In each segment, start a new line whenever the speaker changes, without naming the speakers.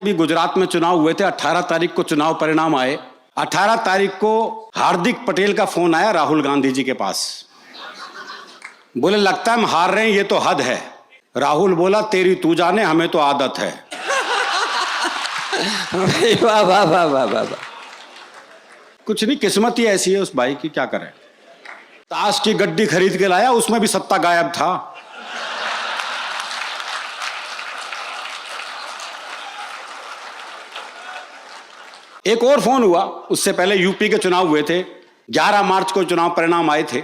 भी गुजरात में चुनाव हुए थे। 18 तारीख को चुनाव परिणाम आए। 18 तारीख को हार्दिक पटेल का फोन आया राहुल गांधी जी के पास। बोले लगता है हम हार रहे हैं, ये तो हद है। राहुल बोला तेरी तू जाने, हमें तो आदत है।
वाह वाह वाह वाह वाह।
कुछ नहीं, किस्मत ही ऐसी है उस भाई की, क्या करें। ताश की गड्डी खरीद के लाया, उसमें भी सत्ता गायब था। एक और फोन हुआ, उससे पहले यूपी के चुनाव हुए थे। 11 मार्च को चुनाव परिणाम आए थे।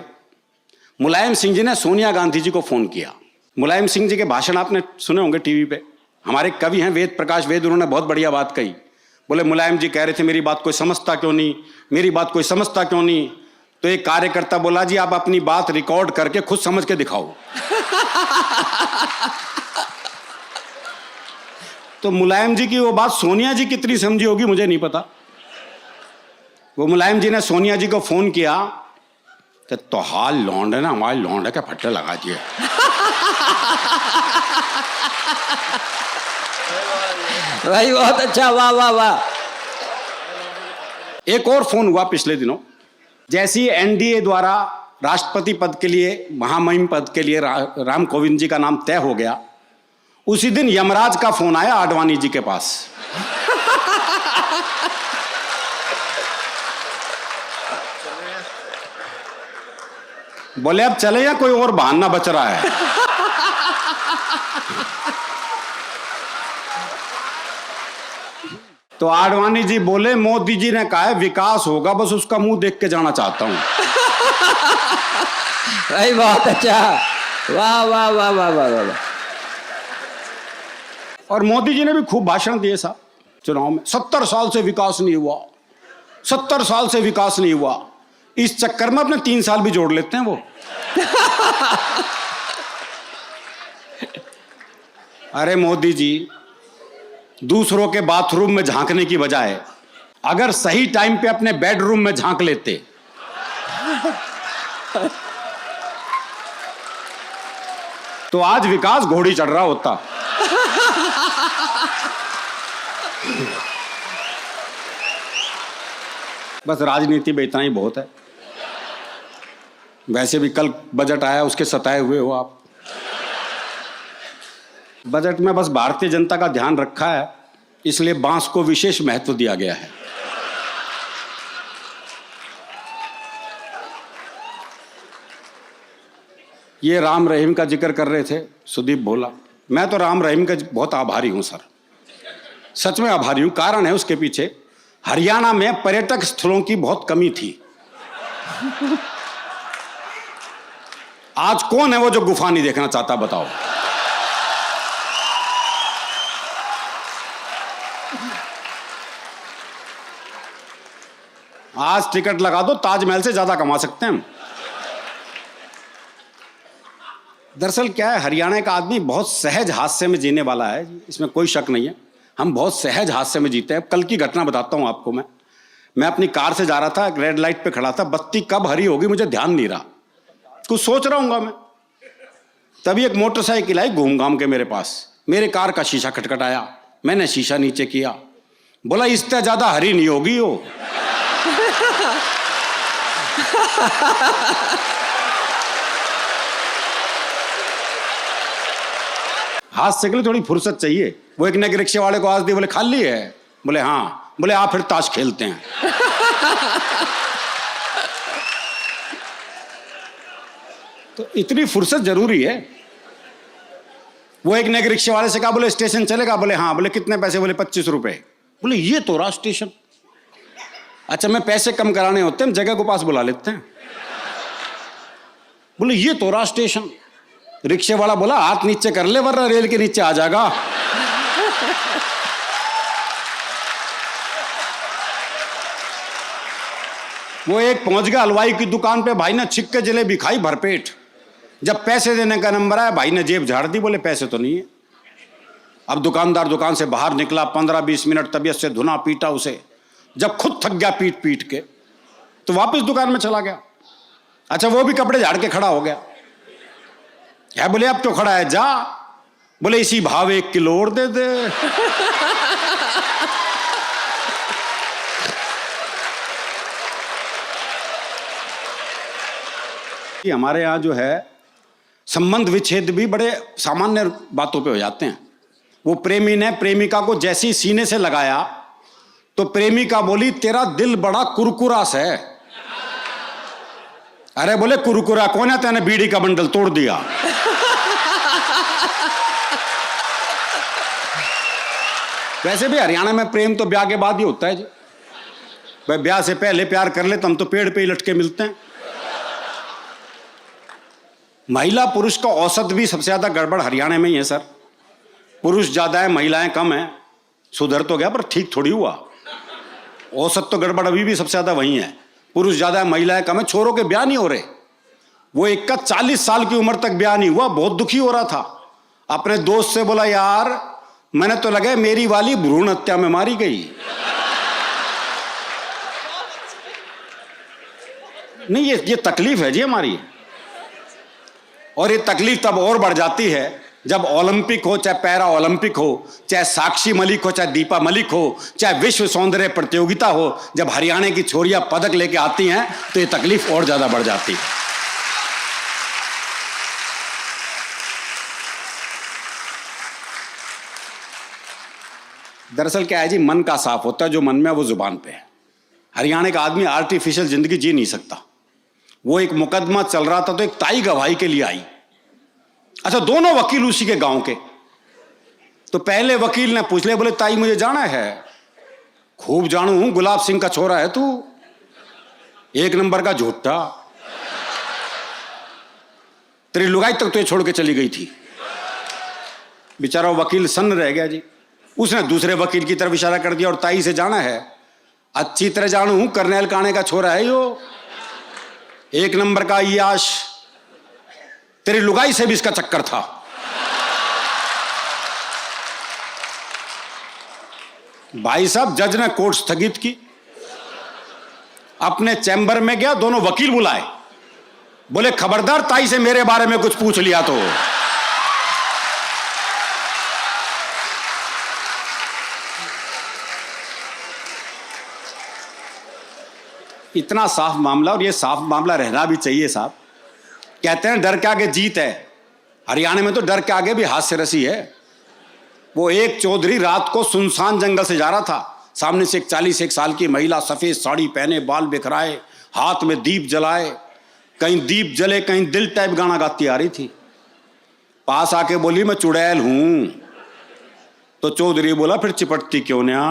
मुलायम सिंह जी ने सोनिया गांधी जी को फोन किया। मुलायम सिंह जी के भाषण आपने सुने होंगे टीवी पे। हमारे कवि हैं वेद प्रकाश वेद, उन्होंने बहुत बढ़िया बात कही। बोले मुलायम जी कह रहे थे मेरी बात कोई समझता क्यों नहीं, मेरी बात कोई समझता क्यों नहीं। तो एक कार्यकर्ता बोला जी आप अपनी बात रिकॉर्ड करके खुद समझ के दिखाओ। तो मुलायम जी की वो बात सोनिया जी कितनी समझी होगी मुझे नहीं पता। वो मुलायम जी ने सोनिया जी को फोन किया कि तो हाल लौंड है ना, हमारी लौंड है क्या, फट्टे लगा दिए।
भाई बहुत अच्छा, वाह वाह वाह।
एक और फोन हुआ पिछले दिनों। जैसे ही एनडीए द्वारा राष्ट्रपति पद के लिए, महामहिम पद के लिए राम कोविंद जी का नाम तय हो गया, उसी दिन यमराज का फोन आया आडवाणी जी के पास। बोले अब चले या कोई और बहाना बच रहा है। तो आडवाणी जी बोले मोदी जी ने कहा है विकास होगा, बस उसका मुंह देख के जाना चाहता हूं।
भाई बहुत अच्छा, वाह वाह वाह वाह वाह वाह।
और मोदी जी ने भी खूब भाषण दिए साहब चुनाव में। 70 साल से विकास नहीं हुआ, 70 साल से विकास नहीं हुआ। इस चक्कर में अपने 3 साल भी जोड़ लेते हैं वो। अरे मोदी जी, दूसरों के बाथरूम में झांकने की बजाय अगर सही टाइम पे अपने बेडरूम में झांक लेते तो आज विकास घोड़ी चढ़ रहा होता। बस राजनीति में इतना ही बहुत है। वैसे भी कल बजट आया, उसके सताए हुए हो आप। बजट में बस भारतीय जनता का ध्यान रखा है, इसलिए बांस को विशेष महत्व दिया गया है। ये राम रहीम का जिक्र कर रहे थे सुदीप भोला। मैं तो राम रहीम का बहुत आभारी हूं सर, सच में आभारी हूं। कारण है उसके पीछे, हरियाणा में पर्यटक स्थलों की बहुत कमी थी। आज कौन है वो जो गुफा नहीं देखना चाहता बताओ। आज टिकट लगा दो, ताजमहल से ज्यादा कमा सकते हैं हम। दरअसल क्या है, हरियाणा का आदमी बहुत सहज हास्य में जीने वाला है, इसमें कोई शक नहीं है। हम बहुत सहज हास्य में जीते हैं। कल की घटना बताता हूं आपको। मैं अपनी कार से जा रहा था, रेड लाइट पे खड़ा था, बत्ती कब हरी होगी मुझे ध्यान नहीं रहा, कुछ सोच रहा हूंगा मैं। तभी एक मोटरसाइकिल आई घूम घाम के मेरे पास। मेरे कार का शीशा खटखटाया, मैंने शीशा नीचे किया, बोला इससे ज्यादा हरी नहीं होगी वो। हाथ से के लिए थोड़ी फुर्सत चाहिए। वो एक नए रिक्शे वाले को आज दी, बोले खाली है, बोले हाँ, बोले आप फिर ताश खेलते हैं। तो इतनी फुर्सत जरूरी है। वो एक नए रिक्शे वाले से कहा, बोले स्टेशन चलेगा, बोले हाँ, बोले कितने पैसे, बोले 25 रुपए। बोले ये तो रहा स्टेशन। अच्छा मैं पैसे कम कराने होते हैं, हम जगह को पास बुला लेते हैं। बोले ये तो रहा स्टेशन। रिक्शे वाला बोला हाथ नीचे कर ले वरना रेल के नीचे आ जाएगा। वो एक पहुंच गया हलवाई की दुकान पे, भाई ने छिक्के जलेबी खाई भरपेट। जब पैसे देने का नंबर आया, भाई ने जेब झाड़ दी, बोले पैसे तो नहीं है। अब दुकानदार दुकान से बाहर निकला, 15-20 मिनट तबीयत से धुना पीटा उसे। जब खुद थक गया पीट पीट के, तो वापस दुकान में चला गया। अच्छा वो भी कपड़े झाड़ के खड़ा हो गया है। बोले अब क्यों खड़ा है, जा। बोले इसी भाव 1 किलो और दे दे। कि हमारे यहाँ जो है संबंध विच्छेद भी बड़े सामान्य बातों पे हो जाते हैं। वो प्रेमी ने प्रेमिका को जैसी सीने से लगाया तो प्रेमिका बोली तेरा दिल बड़ा कुरकुरा सा है। अरे बोले कुरकुरा कौन है, तेने बीड़ी का बंडल तोड़ दिया। वैसे भी हरियाणा में प्रेम तो ब्याह के बाद ही होता है जी। भाई ब्याह से पहले प्यार कर ले तो हम तो पेड़ पे ही लटके मिलते हैं। महिला पुरुष का औसत भी सबसे ज्यादा गड़बड़ हरियाणा में ही है सर। पुरुष ज्यादा है महिलाएं कम है। सुधर तो गया पर ठीक थोड़ी हुआ। औसत तो गड़बड़ अभी भी सबसे ज्यादा वही है। पुरुष ज्यादा है महिलाएं कम है। छोरों के ब्याह नहीं हो रहे। वो एक का 40 साल की उम्र तक ब्याह नहीं हुआ, बहुत दुखी हो रहा था। अपने दोस्त से बोला यार मैंने तो लगा मेरी वाली भ्रूण हत्या में मारी गई। नहीं ये तकलीफ है जी हमारी। और ये तकलीफ तब और बढ़ जाती है जब ओलंपिक हो, चाहे पैरा ओलंपिक हो, चाहे साक्षी मलिक हो, चाहे दीपा मलिक हो, चाहे विश्व सौंदर्य प्रतियोगिता हो, जब हरियाणा की छोरियां पदक लेके आती हैं तो ये तकलीफ और ज्यादा बढ़ जाती है। दरअसल क्या है जी, मन का साफ होता है, जो मन में है वो जुबान पे है। हरियाणा का आदमी आर्टिफिशियल जिंदगी जी नहीं सकता। वो एक मुकदमा चल रहा था तो एक ताई गवाही के लिए आई। अच्छा दोनों वकील उसी के गांव के। तो पहले वकील ने पूछ लिया, बोले ताई मुझे जाना है। खूब जानू हूं, गुलाब सिंह का छोरा है तू, एक नंबर का झूठा, तेरी लुगाई तक तो छोड़ के चली गई थी। बेचारा वकील सन्न रह गया जी। उसने दूसरे वकील की तरफ इशारा कर दिया और ताई से जाना है। अच्छी तरह जानू हूं, करनैल काणे का छोरा है यो, एक नंबर का अय्याश, तेरी लुगाई से भी इसका चक्कर था। भाई साहब जज ने कोर्ट स्थगित की, अपने चैम्बर में गया, दोनों वकील बुलाए, बोले खबरदार ताई से मेरे बारे में कुछ पूछ लिया तो। इतना साफ मामला, और ये साफ मामला रहना भी चाहिए साहब। कहते हैं डर के आगे जीत है। हरियाणा में तो डर के आगे भी हास्य रसी है। वो एक चौधरी रात को सुनसान जंगल से जा रहा था, सामने से एक 41 साल की महिला सफेद साड़ी पहने, बाल बिखराए, हाथ में दीप जलाए, कहीं दीप जले कहीं दिल टाइप गाना गाती आ रही थी। पास आके बोली मैं चुड़ैल हूं। तो चौधरी बोला फिर चिपटती क्यों ना।